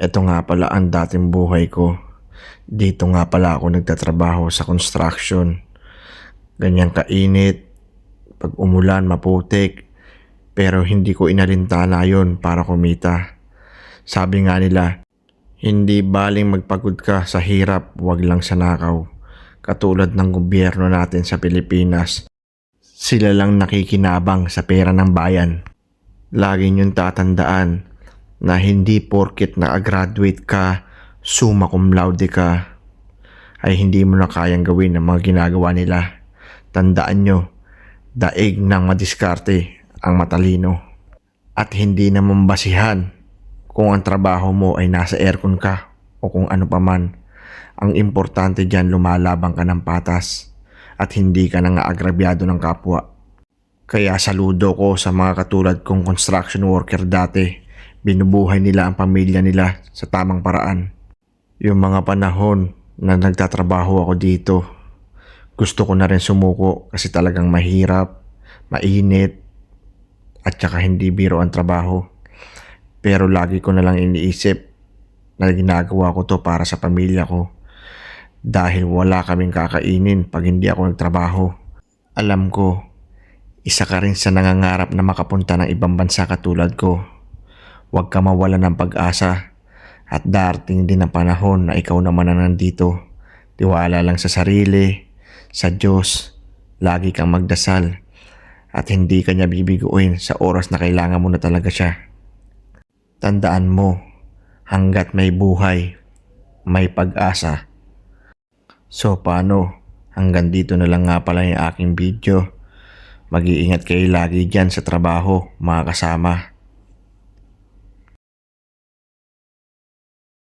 Ito nga pala ang dating buhay ko. Dito nga pala ako nagtatrabaho sa construction. Ganyan kainit, pag umulan maputik, pero hindi ko inalintana yon para kumita. Sabi nga nila, hindi baling magpagod ka sa hirap, wag lang sa nakaw. Katulad ng gobyerno natin sa Pilipinas, sila lang nakikinabang sa pera ng bayan. Lagi niyong tatandaan na hindi porket na-graduate ka, summa cum laude ka, ay hindi mo na kayang gawin ang mga ginagawa nila. Tandaan nyo, daig ng madiskarte ang matalino. At hindi naman basihan kung ang trabaho mo ay nasa aircon ka o kung ano paman. Ang importante dyan, lumalaban ka ng patas at hindi ka nang aagrabyado ng kapwa. Kaya saludo ko sa mga katulad kong construction worker dati. Binubuhay nila ang pamilya nila sa tamang paraan. Yung mga panahon na nagtatrabaho ako dito, gusto ko na rin sumuko kasi talagang mahirap, mainit, at saka hindi biro ang trabaho. Pero lagi ko na lang iniisip na ginagawa ko to para sa pamilya ko. Dahil wala kaming kakainin pag hindi ako nagtrabaho. Alam ko, isa ka rin sa nangangarap na makapunta ng ibang bansa katulad ko. Huwag ka mawala ng pag-asa at darating din ang panahon na ikaw naman ang nandito. Tiwala lang sa sarili, sa Diyos, lagi kang magdasal at hindi ka niya bibiguin sa oras na kailangan mo na talaga siya. Tandaan mo, hanggat may buhay, may pag-asa. So paano? Hanggang dito na lang nga pala yung aking video. Mag-iingat kayo lagi dyan sa trabaho, mga kasama.